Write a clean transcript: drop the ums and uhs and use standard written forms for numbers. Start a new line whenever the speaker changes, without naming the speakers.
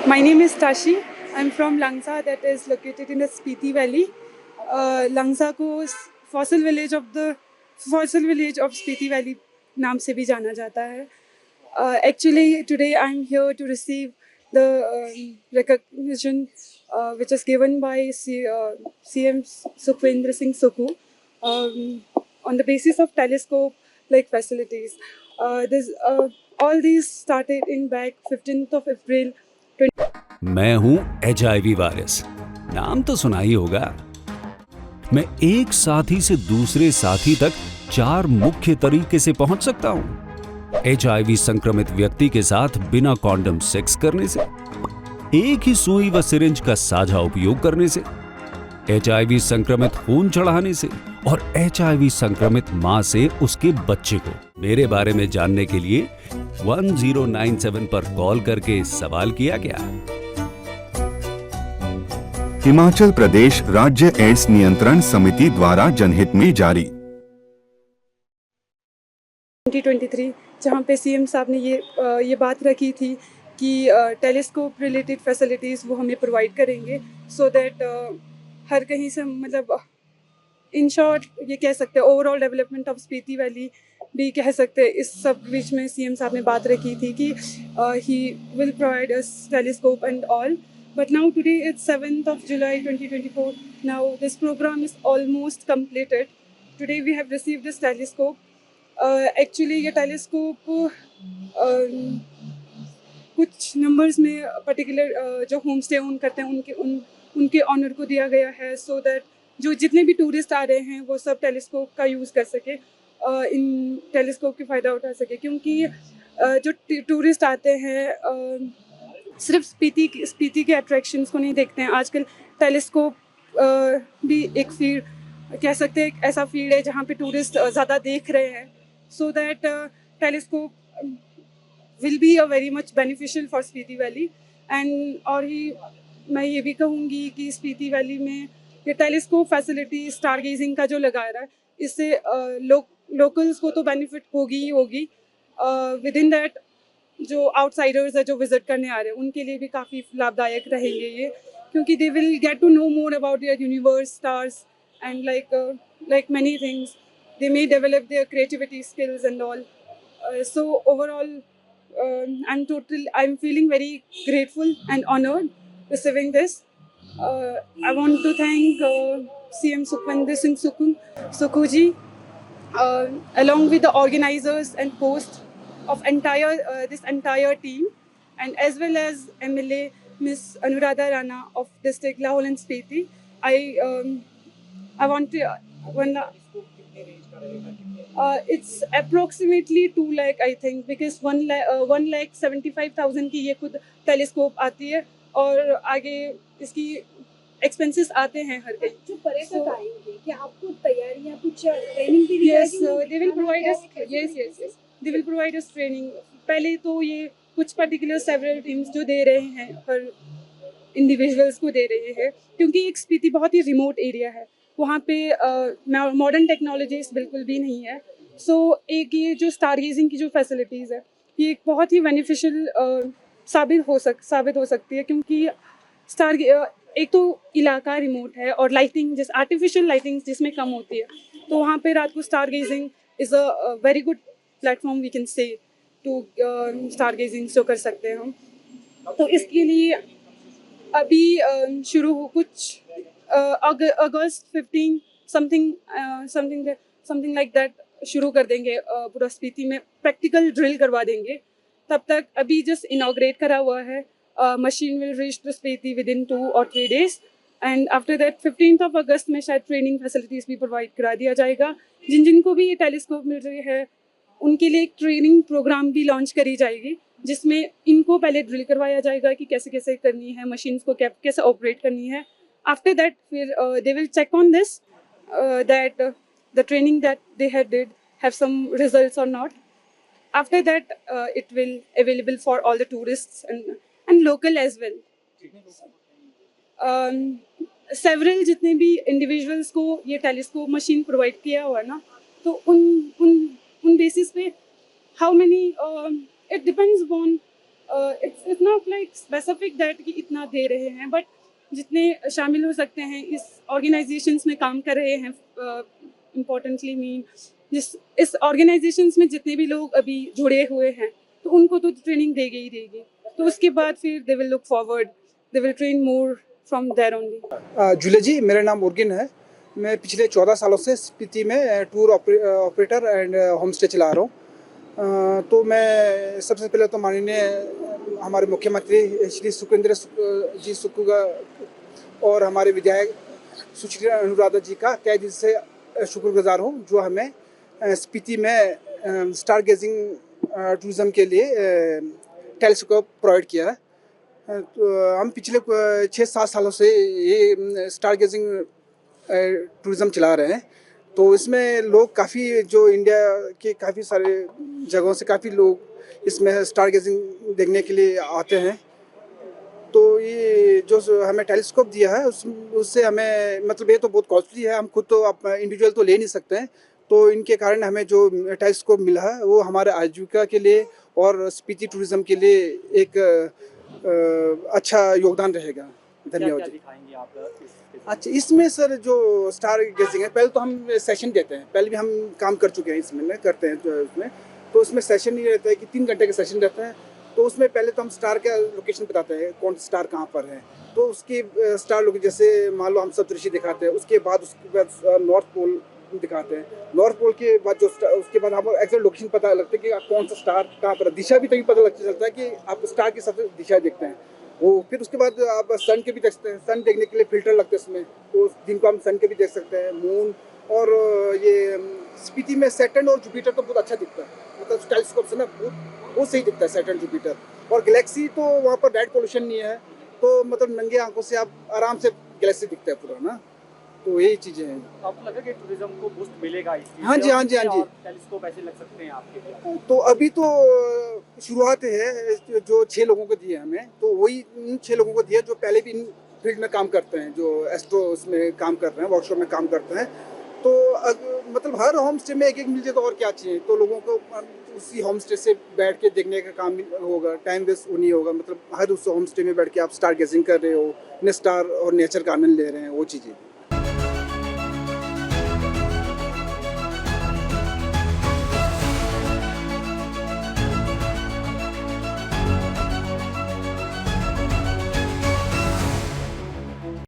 My name is Tashi. I'm from Langsa, that is located in the Spiti Valley. Langsa को fossil village of Spiti Valley नाम से भी जाना जाता है. Actually, today I'm here to receive the recognition which is given by CM Sukhvendra Singh Sukhu on the basis of telescope-like facilities. All these started in back 15th of April.
मैं हूं HIV virus, नाम तो सुना ही होगा. मैं एक साथी से दूसरे साथी तक 4 मुख्य तरीके से पहुंच सकता हूं. HIV संक्रमित व्यक्ति के साथ बिना कॉन्डम सेक्स करने से, एक ही सुई व सिरिंज का साझा उपयोग करने से, HIV संक्रमित खून चढ़ाने से और HIV संक्रमित मां से उसके बच्चे को. मेरे बारे में जानने के लिए 1097 पर कॉल करके सवाल किया गया.
हिमाचल प्रदेश राज्य एड्स नियंत्रण समिति द्वारा जनहित में जारी
2023 जहाँ पे सीएम साहब ने ये बात रखी थी कि टेलीस्कोप रिलेटेड फैसिलिटीज़ वो हमें प्रोवाइड करेंगे सो दैट हर कहीं से मतलब इन शॉर्ट ये कह सकते हैं overall development of Spiti valley भी कह सकते हैं. इस सब बीच में सीएम साहब ने बात रखी थी कि he will provide us telescope and all. But now today it's 7th of July 2024. Now this program is almost completed. Today we have received this telescope. Actually ये telescope कुछ numbers में particular जो home stay own करते हैं उनके honour को दिया गया है so that जो जितने भी टूरिस्ट आ रहे हैं वो सब टेलीस्कोप का यूज़ कर सके, इन टेलीस्कोप की फ़ायदा उठा सके. क्योंकि जो टूरिस्ट आते हैं सिर्फ स्पीति के अट्रैक्शंस को नहीं देखते हैं. आजकल टेलीस्कोप भी एक फील्ड कह सकते हैं, एक ऐसा फील्ड है जहाँ पे टूरिस्ट ज़्यादा देख रहे हैं. So that telescope will be a very much beneficial for Spiti valley. And मैं ये भी कहूँगी कि स्पीति वैली में ये टेलीस्कोप फैसिलिटी स्टार गेजिंग का जो लगा रहा है इससे लोकल्स को तो बेनिफिट होगी ही होगी. विद इन दैट जो आउटसाइडर्स है जो विजिट करने आ रहे हैं उनके लिए भी काफ़ी लाभदायक रहेंगे ये, क्योंकि they will get to know more about their universe, stars and like many things. They may develop their creativity skills and all. So overall I am feeling very grateful and honoured receiving this. I want to thank CM Sukhvendra Singh Sukhu ji along with the organizers and hosts of this entire team, and as well as MLA Miss Anuradha Rana of District Lahore and Spiti. I want to it's approximately 2 lakh I think, because 1,75,000 की ये खुद telescope आती है और आगे इसकी expenses आते हैं हर कहीं.
जो पर्यटक आएंगे क्या आपको तैयारियां कुछ ट्रेनिंग भी दी जाएगी?
Yes, they will provide us. Yes. They will provide us training. पहले तो ये कुछ पर्टिकुलर सेवरल टीम्स जो दे रहे हैं हर इंडिविजुअल्स को दे रहे हैं, क्योंकि एक स्पीति बहुत ही रिमोट एरिया है, वहाँ पे मॉडर्न टेक्नोलॉजीज बिल्कुल भी नहीं है. सो एक ये जो स्टार गेजिंग की जो फैसिलिटीज़ है ये एक बहुत ही बेनिफिशियल साबित हो सकती है, क्योंकि एक तो इलाका रिमोट है और लाइटिंग जिस आर्टिफिशियल लाइटिंग जिसमें कम होती है, तो वहाँ पे रात को star gazing is a very good platform we can say to star gazing जो कर सकते हैं हम. तो इसके लिए अभी शुरू हो कुछ अगस्त 15 समथिंग लाइक दैट शुरू कर देंगे. पूरा स्पीति में प्रैक्टिकल ड्रिल करवा देंगे. तब तक अभी जस्ट इनॉग्रेट करा हुआ है. Machine will reach to Spiti within 2 or 3 days, and after that 15th of August में शायद ट्रेनिंग फैसिलिटीज़ भी प्रोवाइड करा दिया जाएगा. जिनको भी ये टेलीस्कोप मिल रही है उनके लिए एक ट्रेनिंग प्रोग्राम भी लॉन्च करी जाएगी, जिसमें इनको पहले ड्रिल करवाया जाएगा कि कैसे कैसे करनी है, मशीन्स को कैसे ऑपरेट करनी है. आफ्टर दैट फिर they will check on this that the training that they have some results और not. After that, it will available for all the tourists and local as well. Several जितने भी individuals को ये telescope machine provide किया हुआ ना, तो उन basis पे how many it depends upon it's not like specific that कि इतना दे रहे हैं, बट जितने शामिल हो सकते हैं इस ऑर्गेनाइजेशंस में काम कर रहे हैं, इम्पोर्टेंटली मीन इस ऑर्गेनाइजेशंस में जितने भी लोग अभी जुड़े हुए हैं, तो उनको तो ट्रेनिंग देगी ही देगी, तो उसके बाद फिर they will look forward, they will train more from there only.
जुले जी, मेरा नाम उर्गिन है। मैं पिछले 14 सालों से स्पीति में tour operator and home stay चला रहा हूँ। तो मैं सबसे पहले तो माननीय हमारे मुख्यमंत्री श्री सुखेंद्र जी सुक्खू और हमारे विधायक सुश्री अनुराधा जी का तहे दिल से शुक्रगुजार हूँ, जो हमें स्पीति में स्टार गेजिंग टूरिज़्म के लिए टेलीस्कोप प्रोवाइड किया है। तो हम पिछले 6-7 सालों से ये स्टार गेजिंग टूरिज़्म चला रहे हैं। तो इसमें लोग काफ़ी, जो इंडिया के काफ़ी सारे जगहों से काफ़ी लोग इसमें स्टार गेजिंग देखने के लिए आते हैं। तो ये जो हमें टेलीस्कोप दिया है उससे हमें, मतलब ये तो बहुत कॉस्टली है, हम खुद तो इंडिविजुअल तो ले नहीं सकते हैं। तो इनके कारण हमें जो टेलीस्कोप मिला है वो हमारे आजीविका के लिए और स्पीति टूरिज़्म के लिए एक अच्छा योगदान रहेगा। धन्यवाद जी।
दिखाएंगे आप
अच्छा, इसमें सर जो स्टार गेजिंग है, पहले तो हम सेशन देते हैं, पहले भी हम काम कर चुके हैं इसमें, करते हैं तो उसमें। तो उसमें सेशन ये रहता है कि 3 घंटे का सेशन रहता है। तो उसमें पहले तो हम स्टार का लोकेशन बताते हैं, कौन सा स्टार कहाँ पर है। तो उसकी स्टार लोकेशन, जैसे मान लो हम सप्तऋषि दिखाते हैं, उसके बाद नॉर्थ पोल दिखाते हैं। नॉर्थ पोल के बाद उसके बाद हम एक्चुअल लोकेशन पता लगता है कि कौन सा स्टार कहाँ पर है। दिशा भी तभी पता चलता है कि आप स्टार की सबसे दिशा देखते हैं वो। फिर उसके बाद आप सन के भी देख सकते हैं, सन देखने के लिए फिल्टर लगते हैं इसमें, तो दिन को हम सन के भी देख सकते हैं, मून। और ये स्पीति में सैटर्न और जुपिटर तो बहुत अच्छा दिखता है, मतलब टेलीस्कोप से ना बहुत सही दिखता है सैटर्न जुपिटर। और गैलेक्सी तो वहाँ पर लाइट पोल्यूशन नहीं है, तो मतलब नंगे आंखों से आप आराम से गैलेक्सी दिखता है पूरा ना। तो यही चीज़ें हैं।
आपको लगा कि टूरिज्म को बूस्ट मिलेगा इससे?
हाँ जी, हाँ जी, हाँ जी।
टेलीस्कोप ऐसे लग सकते हैं आपके लिए?
तो अभी तो शुरुआत है, जो 6 लोगों को दिए हमें, तो वही इन 6 लोगों को दिया जो पहले भी इन फील्ड में काम करते हैं, जो एस्ट्रो उसमें काम कर रहे हैं, वर्कशॉप में काम करते हैं। तो मतलब हर होम स्टे में एक मिल जाए तो और क्या चाहिए। तो लोगों को उसी होम स्टे से बैठ के देखने का काम होगा, टाइम वेस्ट नहीं होगा। मतलब हर उस होम स्टे में बैठ के आप स्टार गेजिंग कर रहे हो, स्टार और नेचर का आनंद ले रहे हैं, वो चीज़ें।